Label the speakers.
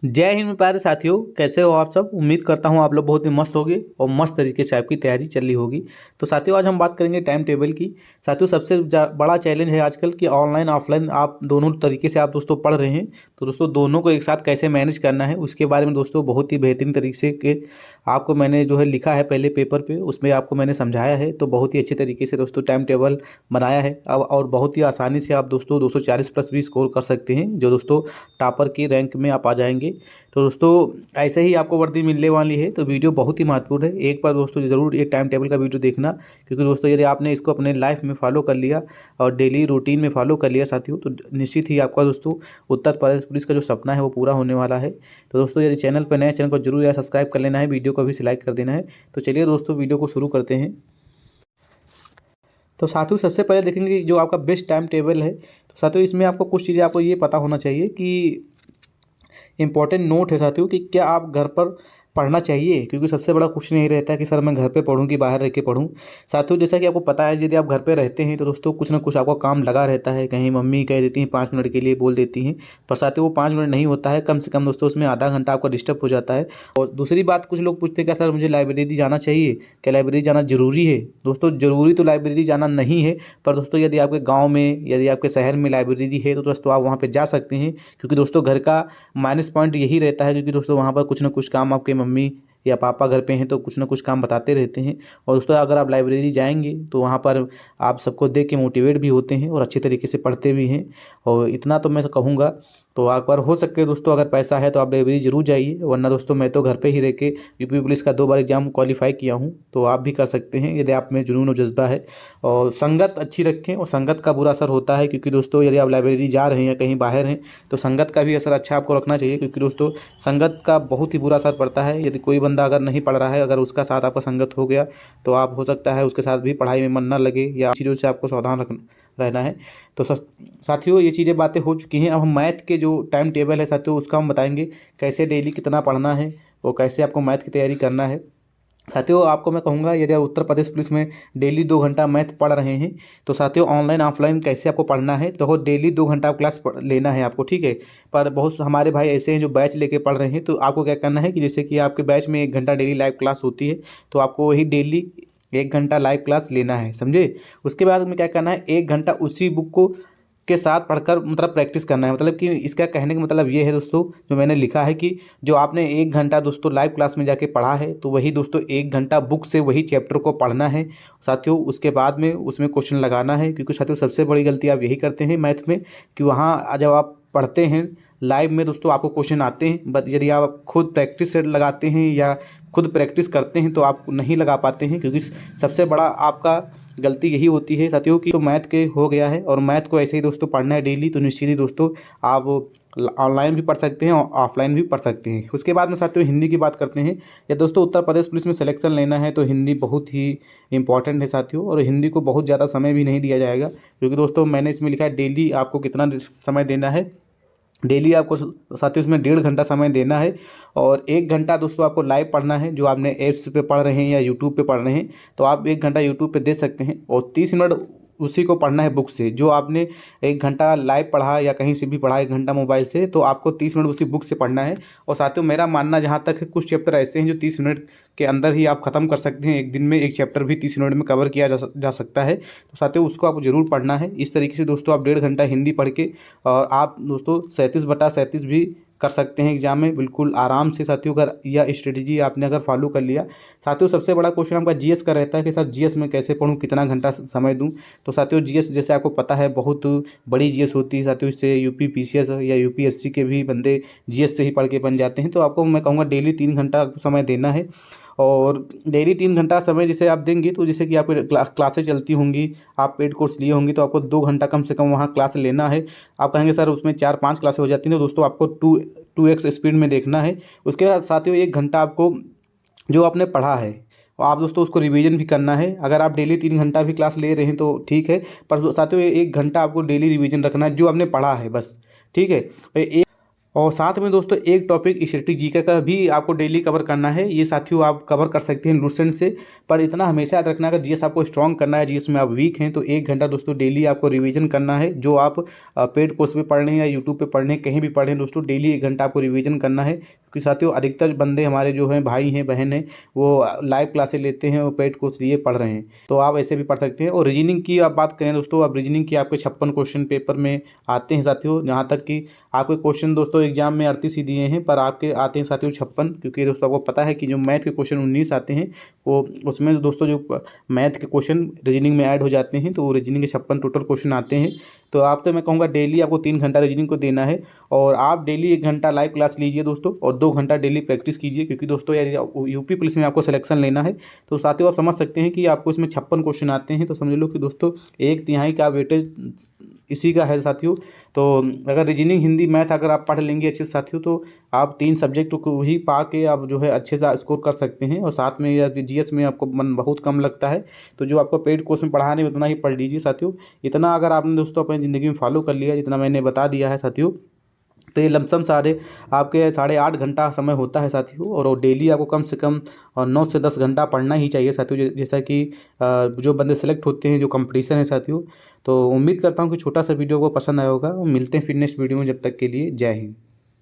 Speaker 1: जय हिंद प्यारे साथियों, कैसे हो आप सब। उम्मीद करता हूँ आप लोग बहुत ही मस्त होगे और मस्त तरीके से आपकी तैयारी चल रही होगी। तो साथियों आज हम बात करेंगे टाइम टेबल की। साथियों सबसे बड़ा चैलेंज है आजकल कि ऑनलाइन ऑफलाइन आप दोनों तरीके से आप दोस्तों पढ़ रहे हैं। तो दोस्तों दोनों को एक साथ कैसे मैनेज करना है उसके बारे में दोस्तों बहुत ही बेहतरीन तरीके से के आपको मैंने जो है लिखा है पहले पेपर पे, उसमें आपको मैंने समझाया है। तो बहुत ही अच्छे तरीके से दोस्तों टाइम टेबल बनाया है अब, और बहुत ही आसानी से आप दोस्तों 240 प्लस भी स्कोर कर सकते हैं, जो दोस्तों टॉपर की रैंक में आप आ जाएंगे। तो दोस्तों ऐसे ही आपको वर्दी मिलने वाली है, तो वीडियो बहुत ही महत्वपूर्ण है। एक बार दोस्तों ज़रूर एक टाइम टेबल का वीडियो देखना, क्योंकि दोस्तों यदि आपने इसको अपने लाइफ में फॉलो कर लिया और डेली रूटीन में फॉलो कर लिया साथियों, तो निश्चित ही आपका दोस्तों उत्तर प्रदेश पुलिस का जो सपना है वो पूरा होने वाला है। तो दोस्तों यदि चैनल पर नए, चैनल को जरूर यार सब्सक्राइब कर लेना है, वीडियो को भी लाइक कर देना है। तो चलिए दोस्तों वीडियो को शुरू करते हैं। तो साथियों सबसे पहले देखेंगे जो आपका बेस्ट टाइम टेबल है। तो साथियों इसमें आपको कुछ चीज़ें आपको ये पता होना चाहिए कि इंपॉर्टेंट नोट है साथियों कि क्या आप घर पर पढ़ना चाहिए, क्योंकि सबसे बड़ा क्वेश्चन यही रहता है कि सर मैं घर पे पढूं कि बाहर रह के पढूं। साथियों जैसा कि आपको पता है, यदि आप घर पे रहते हैं तो दोस्तों कुछ ना कुछ आपको काम लगा रहता है। कहीं मम्मी कह देती हैं 5 मिनट के लिए बोल देती हैं, पर साथियों वो 5 मिनट नहीं होता है, कम से कम दोस्तों उसमें आधा घंटा आपका डिस्टर्ब हो जाता है। और दूसरी बात, कुछ लोग पूछते हैं क्या सर मुझे लाइब्रेरी जाना चाहिए, क्या लाइब्रेरी जाना ज़रूरी है। दोस्तों ज़रूरी तो लाइब्रेरी जाना नहीं है, पर दोस्तों यदि आपके गाँव में, यदि आपके शहर में लाइब्रेरी है तो दोस्तों आप वहाँ पर जा सकते हैं। क्योंकि दोस्तों घर का माइनस पॉइंट यही रहता है, क्योंकि दोस्तों वहाँ पर कुछ ना कुछ काम आपके मम्मी या पापा घर पे हैं तो कुछ ना कुछ काम बताते रहते हैं। और दोस्तों अगर आप लाइब्रेरी जाएंगे तो वहाँ पर आप सबको देख के मोटिवेट भी होते हैं और अच्छे तरीके से पढ़ते भी हैं। और इतना तो मैं कहूँगा, तो एक बार हो सके दोस्तों अगर पैसा है तो आप लाइब्रेरी जरूर जाइए, वरना दोस्तों मैं तो घर पे ही रह के यूपी पुलिस का 2 बार एग्जाम क्वालिफाई किया हूँ, तो आप भी कर सकते हैं यदि आप में जुनून और जज्बा है। और संगत अच्छी रखें, और संगत का बुरा असर होता है, क्योंकि दोस्तों यदि आप लाइब्रेरी जा रहे हैं या कहीं बाहर हैं तो संगत का भी असर अच्छा आपको रखना चाहिए। क्योंकि दोस्तों संगत का बहुत ही बुरा असर पड़ता है। यदि कोई बंदा अगर नहीं पढ़ रहा है, अगर उसका साथ आपका संगत हो गया तो आप हो सकता है उसके साथ भी पढ़ाई में मन ना लगे, या चीज़ों से आपको सावधान रहना है। तो साथियों ये चीज़ें बातें हो चुकी हैं। अब हम मैथ के जो टाइम टेबल है साथियों उसका हम बताएंगे, कैसे डेली कितना पढ़ना है और कैसे आपको मैथ की तैयारी करना है। साथियों आपको मैं कहूँगा, यदि आप उत्तर प्रदेश पुलिस में डेली 2 घंटा मैथ पढ़ रहे हैं तो साथियों ऑनलाइन ऑफलाइन कैसे आपको पढ़ना है, तो डेली 2 घंटा क्लास लेना है आपको, ठीक है। पर बहुत हमारे भाई ऐसे हैं जो बैच लेके पढ़ रहे हैं, तो आपको क्या करना है कि जैसे कि आपके बैच में 1 घंटा डेली लाइव क्लास होती है, तो आपको वही डेली 1 घंटा लाइव क्लास लेना है, समझे। उसके बाद में क्या करना है, 1 घंटा उसी बुक को के साथ पढ़कर मतलब प्रैक्टिस करना है। मतलब कि इसका कहने का मतलब ये है दोस्तों, जो मैंने लिखा है कि जो आपने 1 घंटा दोस्तों लाइव क्लास में जाके पढ़ा है, तो वही दोस्तों 1 घंटा बुक से वही चैप्टर को पढ़ना है साथियों। उसके बाद में उसमें क्वेश्चन लगाना है, क्योंकि साथियों सबसे बड़ी गलती आप यही करते हैं मैथ में कि वहाँ जब आप पढ़ते हैं लाइव में दोस्तों आपको क्वेश्चन आते हैं, बट यदि आप खुद प्रैक्टिस से लगाते हैं या खुद प्रैक्टिस करते हैं तो आप नहीं लगा पाते हैं। क्योंकि सबसे बड़ा आपका गलती यही होती है साथियों की, तो मैथ के हो गया है और मैथ को ऐसे ही दोस्तों पढ़ना है डेली, तो निश्चित ही दोस्तों आप ऑनलाइन भी पढ़ सकते हैं और ऑफलाइन भी पढ़ सकते हैं। उसके बाद में साथियों हिंदी की बात करते हैं। या दोस्तों उत्तर प्रदेश पुलिस में सिलेक्शन लेना है तो हिंदी बहुत ही इंपॉर्टेंट है साथियों, और हिंदी को बहुत ज़्यादा समय भी नहीं दिया जाएगा, क्योंकि दोस्तों मैंने इसमें लिखा है डेली आपको कितना समय देना है। डेली आपको साथियों उसमें 1.5 घंटा समय देना है, और 1 घंटा दोस्तों आपको लाइव पढ़ना है। जो आपने ऐप्स पे पढ़ रहे हैं या यूट्यूब पे पढ़ रहे हैं तो आप 1 घंटा यूट्यूब पे दे सकते हैं, और 30 मिनट उसी को पढ़ना है बुक से। जो आपने 1 घंटा लाइव पढ़ा या कहीं से भी पढ़ा 1 घंटा मोबाइल से, तो आपको 30 मिनट उसी बुक से पढ़ना है। और साथियों मेरा मानना जहाँ तक है, कुछ चैप्टर ऐसे हैं जो 30 मिनट के अंदर ही आप ख़त्म कर सकते हैं। एक दिन में एक चैप्टर भी 30 मिनट में कवर किया जा सकता है। तो साथियों उसको आपको ज़रूर पढ़ना है। इस तरीके से दोस्तों आप 1.5 घंटा हिंदी पढ़ के और आप दोस्तों 37/37 भी कर सकते हैं एग्जाम में बिल्कुल आराम से साथियों। अगर यह स्ट्रेटजी आपने अगर फॉलो कर लिया साथियों, सबसे बड़ा क्वेश्चन आपका जीएस का रहता है कि सर जीएस में कैसे पढूं, कितना घंटा समय दूं। तो साथियों जीएस जैसे आपको पता है बहुत बड़ी जीएस होती है साथियों, इससे यूपी पीसीएस या यूपीएससी के भी बंदे जीएस से ही पढ़ के बन जाते हैं। तो आपको मैं कहूँगा डेली 3 घंटा समय देना है, और डेली 3 घंटा समय जैसे आप देंगे तो जैसे कि आपकी क्लासेज चलती होंगी, आप पेड कोर्स लिए होंगे, तो आपको 2 घंटा कम से कम वहाँ क्लास लेना है। आप कहेंगे सर उसमें 4-5 क्लासें हो जाती हैं, तो दोस्तों आपको 2x स्पीड में देखना है। उसके बाद साथियों 1 घंटा आपको जो आपने पढ़ा है आप दोस्तों उसको रिवीजन भी करना है। अगर आप डेली 3 घंटा भी क्लास ले रहे हैं तो ठीक है, पर साथियों 1 घंटा आपको डेली रिवीजन रखना है जो आपने पढ़ा है बस, ठीक है। और साथ में दोस्तों एक टॉपिक स्टैटिक जीके का भी आपको डेली कवर करना है। ये साथियों आप कवर कर सकते हैं लूसेंट से, पर इतना हमेशा याद रखना, अगर जीएस आपको स्ट्रॉन्ग करना है, जीएस में आप वीक हैं, तो 1 घंटा दोस्तों डेली आपको रिवीजन करना है। जो आप पेड कोर्स पे पढ़ रहे हैं या यूट्यूब पे पढ़ रहे हैं, कहीं भी पढ़ रहे हैं दोस्तों, डेली 1 घंटा आपको रिवीजन करना है। क्योंकि साथियों अधिकतर बंदे हमारे जो हैं भाई हैं बहन हैं, वो लाइव क्लासेस लेते हैं और पेड कोर्स लिए पढ़ रहे हैं, तो आप ऐसे भी पढ़ सकते हैं। और रीजनिंग की आप बात करें दोस्तों, अब रीजनिंग की आपके 56 क्वेश्चन पेपर में आते हैं साथियों। जहाँ तक कि आपके क्वेश्चन दोस्तों एग्जाम में 38 ही दिए हैं, पर आपके आते हैं साथियों 56, क्योंकि दोस्तों आपको पता है कि जो मैथ के क्वेश्चन 19 आते हैं, वो उसमें दोस्तों जो मैथ के क्वेश्चन रीजनिंग में ऐड हो जाते हैं, तो वो रीजनिंग के 56 टोटल क्वेश्चन आते हैं। तो आप, तो मैं कहूँगा डेली आपको 3 घंटा रीजनिंग को देना है, और आप डेली 1 घंटा लाइव क्लास लीजिए दोस्तों, और 2 घंटा डेली प्रैक्टिस कीजिए। क्योंकि दोस्तों यदि यूपी पुलिस में आपको सिलेक्शन लेना है, तो साथियों आप समझ सकते हैं कि आपको इसमें 56 क्वेश्चन आते हैं, तो समझ लो कि दोस्तों 1/3 का वेटेज इसी का है साथियों। तो अगर रीजनिंग हिंदी मैथ अगर आप पढ़ लेंगे अच्छे से साथियों, तो आप 3 सब्जेक्ट को ही पा के आप जो है अच्छे से स्कोर कर सकते हैं। और साथ में यदि जीएस में आपको मन बहुत कम लगता है, तो जो आपको पेड कोर्स में पढ़ाने में उतना ही पढ़ लीजिए साथियों। इतना अगर आपने दोस्तों अपनी ज़िंदगी में फॉलो कर लिया जितना मैंने बता दिया है साथियों, तो ये लमसम सारे आपके 8.5 घंटा समय होता है साथियों। और डेली आपको कम से कम 9 से 10 घंटा पढ़ना ही चाहिए साथियों। जैसा कि जो बंदे सेलेक्ट होते हैं, जो कंपटीशन है साथियों। तो उम्मीद करता हूँ कि छोटा सा वीडियो को पसंद आया होगा। मिलते हैं फिर नेक्स्ट वीडियो में, जब तक के लिए जय हिंद।